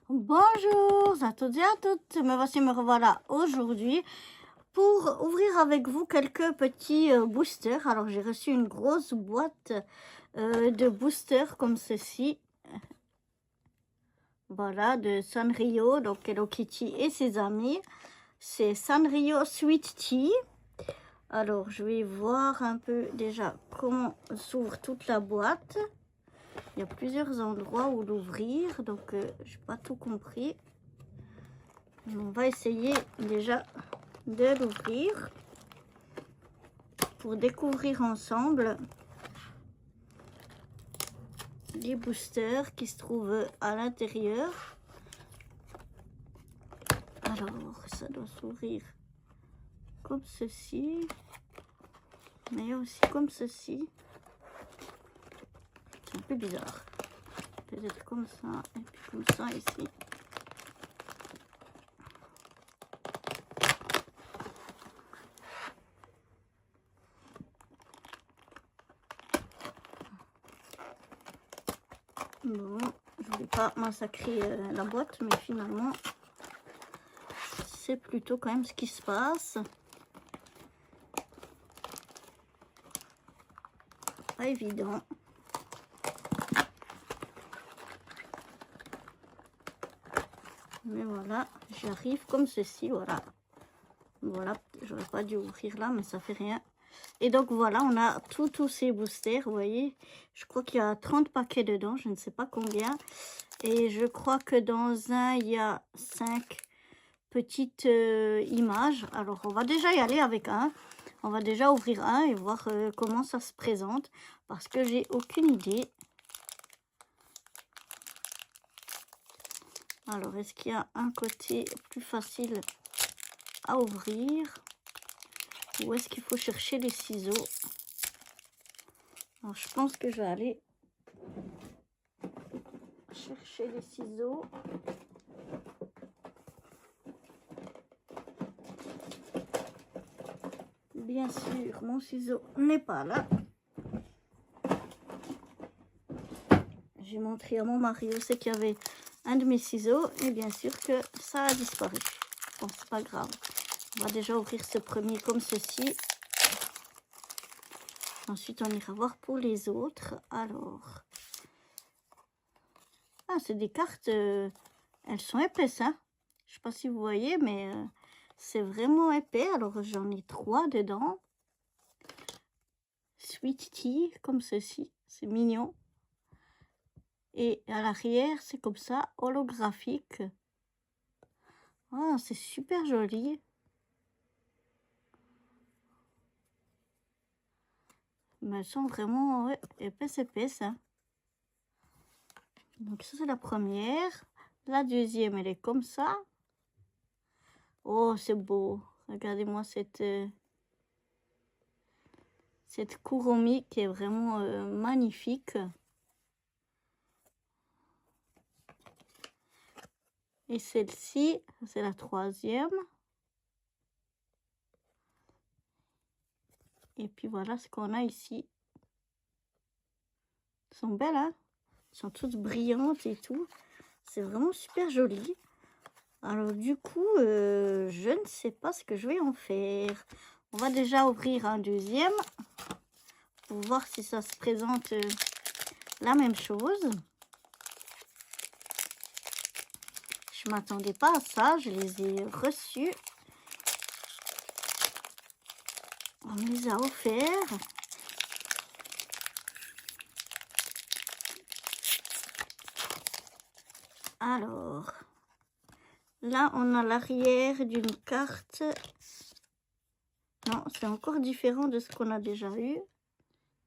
Bonjour à toutes et à toutes, me revoilà aujourd'hui pour ouvrir avec vous quelques petits boosters. Alors j'ai reçu une grosse boîte de boosters comme ceci, voilà, de Sanrio, donc Hello Kitty et ses amis. C'est Sanrio Sweet Tea. Alors je vais voir un peu déjà comment s'ouvre toute la boîte. Il y a plusieurs endroits où l'ouvrir, donc je n'ai pas tout compris. On va essayer déjà de l'ouvrir pour découvrir ensemble les boosters qui se trouvent à l'intérieur. Alors, ça doit s'ouvrir comme ceci, mais aussi comme ceci. C'est un peu bizarre. Peut-être comme ça, et puis comme ça ici. Bon, je ne vais pas massacrer la boîte, mais finalement, c'est plutôt quand même ce qui se passe. Pas évident. Mais voilà, j'arrive comme ceci, voilà. Voilà, j'aurais pas dû ouvrir là, mais ça fait rien. Et donc voilà, on a tous ces boosters, vous voyez. Je crois qu'il y a 30 paquets dedans, je ne sais pas combien. Et je crois que dans un, il y a 5 petites images. Alors, on va déjà y aller avec un. On va déjà ouvrir un et voir comment ça se présente. Parce que j'ai aucune idée. Alors, est-ce qu'il y a un côté plus facile à ouvrir? Ou est-ce qu'il faut chercher les ciseaux? Alors, je pense que je vais aller chercher les ciseaux. Bien sûr, mon ciseau n'est pas là. J'ai montré à mon mari où c'est qu'il y avait un de mes ciseaux et bien sûr que ça a disparu. Bon, c'est pas grave. On va déjà ouvrir ce premier comme ceci. Ensuite, on ira voir pour les autres. Alors, ah, c'est des cartes, elles sont épaisses, hein. Je sais pas si vous voyez, mais c'est vraiment épais. Alors, j'en ai 3 dedans. Sweet Tea, comme ceci. C'est mignon. Et à l'arrière, c'est comme ça, holographique. Ah, c'est super joli. Mais elles sont vraiment ouais, épaisses, hein. Donc ça, c'est la première. La deuxième, elle est comme ça. Oh, c'est beau. Regardez-moi cette Kuromi qui est vraiment magnifique. Et celle-ci, c'est la troisième. Et puis voilà ce qu'on a ici. Elles sont belles, hein? Elles sont toutes brillantes et tout. C'est vraiment super joli. Alors du coup, je ne sais pas ce que je vais en faire. On va déjà ouvrir un deuxième pour voir si ça se présente la même chose. Je m'attendais pas à ça, je les ai reçus. On me les a offerts. Alors, là, on a l'arrière d'une carte. Non, c'est encore différent de ce qu'on a déjà eu.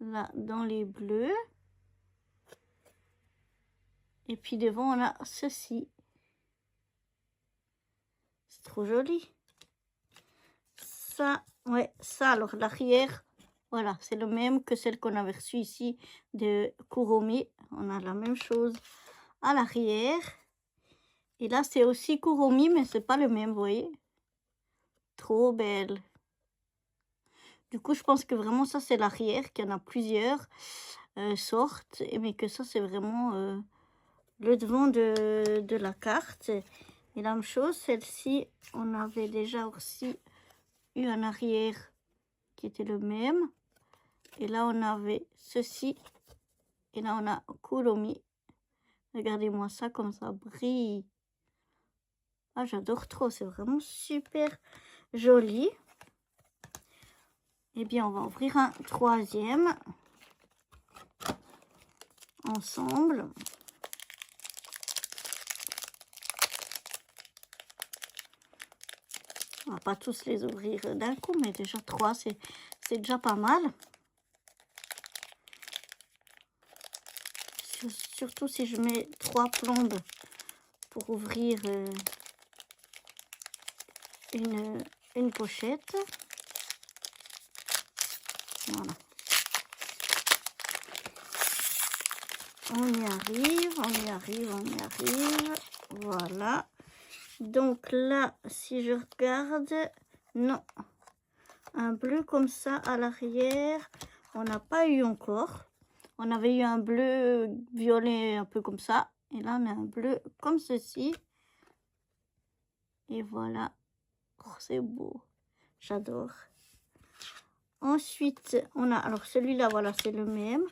Là, dans les bleus. Et puis devant, on a ceci. C'est trop joli. Ça, ouais, ça, alors l'arrière, voilà, c'est le même que celle qu'on avait reçue ici de Kuromi. On a la même chose à l'arrière. Et là, c'est aussi Kuromi, mais c'est pas le même, vous voyez. Trop belle. Du coup, je pense que vraiment ça, c'est l'arrière, qu'il y en a plusieurs sortes, mais que ça, c'est vraiment le devant de la carte. Et la même chose, celle-ci, on avait déjà aussi eu un arrière qui était le même. Et là, on avait ceci. Et là, on a Kuromi. Regardez-moi ça, comme ça brille. Ah, j'adore trop, c'est vraiment super joli. Eh bien, on va ouvrir un troisième ensemble. On va pas tous les ouvrir d'un coup, mais déjà 3, c'est déjà pas mal. Surtout si je mets 3 plombes pour ouvrir une pochette. Voilà. On y arrive, on y arrive, on y arrive. Voilà. Donc là, si je regarde, non. Un bleu comme ça à l'arrière, on n'a pas eu encore. On avait eu un bleu violet un peu comme ça. Et là, on a un bleu comme ceci. Et voilà. Oh, c'est beau. J'adore. Ensuite, on a... Alors, celui-là, voilà, c'est le même.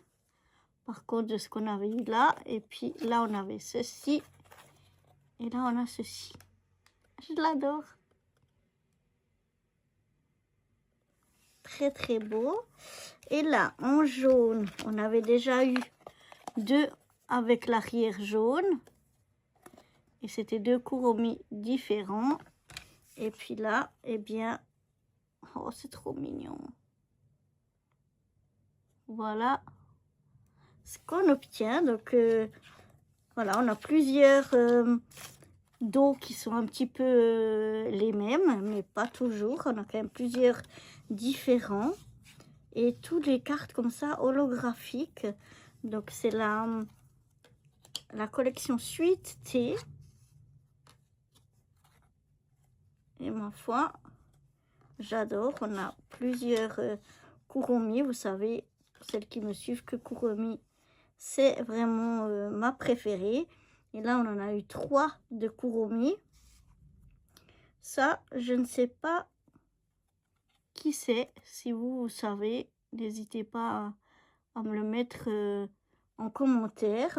Par contre, de ce qu'on avait eu là. Et puis là, on avait ceci. Et là, on a ceci. Je l'adore. Très, très beau. Et là, en jaune, on avait déjà eu 2 avec l'arrière jaune. Et c'était 2 Kuromi différents. Et puis là, eh bien, oh, c'est trop mignon. Voilà ce qu'on obtient. Donc, voilà, on a plusieurs dos qui sont un petit peu les mêmes, mais pas toujours. On a quand même plusieurs différents. Et toutes les cartes comme ça, holographiques. Donc, c'est la collection Suite T. Et ma foi, j'adore. On a plusieurs Kuromi. Vous savez, celles qui me suivent, que Kuromi, c'est vraiment ma préférée. Et là, on en a eu 3 de Kuromi. Ça, je ne sais pas qui c'est. Si vous savez, n'hésitez pas à me le mettre en commentaire.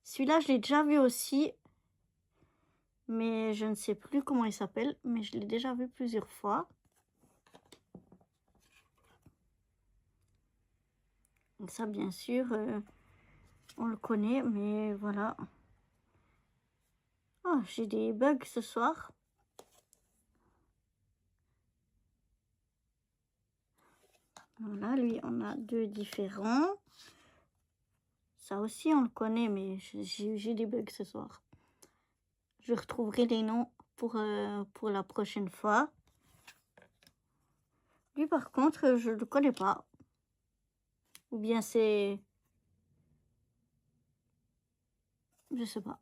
Celui-là, je l'ai déjà vu aussi. Mais je ne sais plus comment il s'appelle. Mais je l'ai déjà vu plusieurs fois. Donc ça, bien sûr, on le connaît. Mais voilà. Oh, j'ai des bugs ce soir. Voilà, lui, on a 2 différents. Ça aussi, on le connaît, mais j'ai des bugs ce soir. Je retrouverai les noms pour la prochaine fois. Lui, par contre, je ne le connais pas. Ou bien c'est... Je sais pas.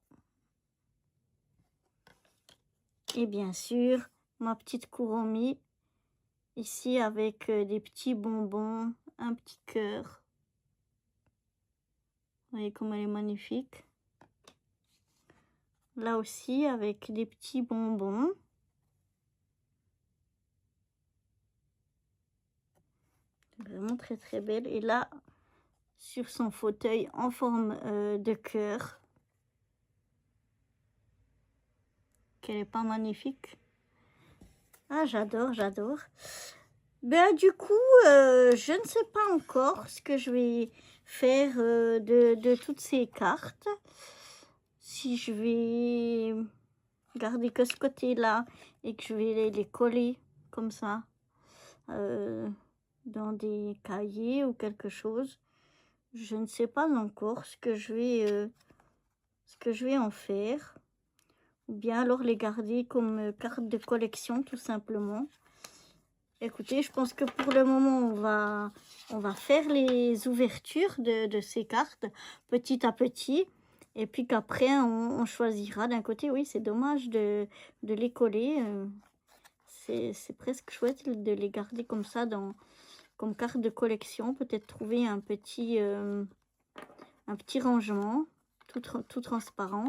Et bien sûr, ma petite Kuromi. Ici, avec des petits bonbons, un petit cœur. Vous voyez comme elle est magnifique. Là aussi, avec des petits bonbons. Vraiment très très belle. Et là, sur son fauteuil en forme de cœur. Qu'elle est pas magnifique. Ah, j'adore, j'adore. Ben, du coup, je ne sais pas encore ce que je vais faire de toutes ces cartes. Si je vais garder que ce côté-là et que je vais les coller comme ça dans des cahiers ou quelque chose. Je ne sais pas encore ce que je vais en faire. Ou bien alors les garder comme carte de collection tout simplement. Écoutez, je pense que pour le moment, on va faire les ouvertures de ces cartes petit à petit. Et puis qu'après, on choisira d'un côté. Oui, c'est dommage de les coller. C'est presque chouette de les garder comme ça comme carte de collection. Peut-être trouver un petit rangement, tout transparent,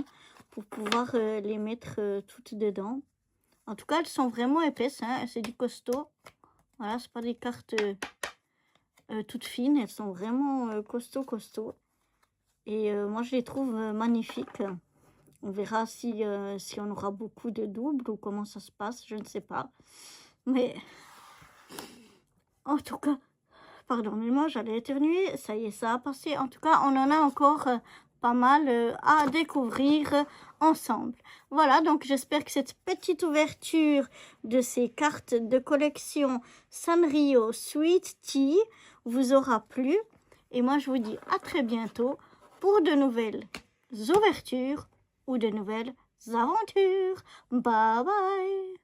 pour pouvoir les mettre toutes dedans. En tout cas, elles sont vraiment épaisses, hein, c'est du costaud. Voilà, c'est pas des cartes toutes fines, elles sont vraiment costaud. Et moi, je les trouve magnifiques. On verra si on aura beaucoup de doubles ou comment ça se passe, je ne sais pas. Mais en tout cas, pardonnez-moi, j'allais éternuer. Ça y est, ça a passé. En tout cas, on en a encore pas mal à découvrir ensemble. Voilà, donc j'espère que cette petite ouverture de ces cartes de collection Sanrio Sweet Tea vous aura plu. Et moi, je vous dis à très bientôt pour de nouvelles ouvertures ou de nouvelles aventures. Bye bye!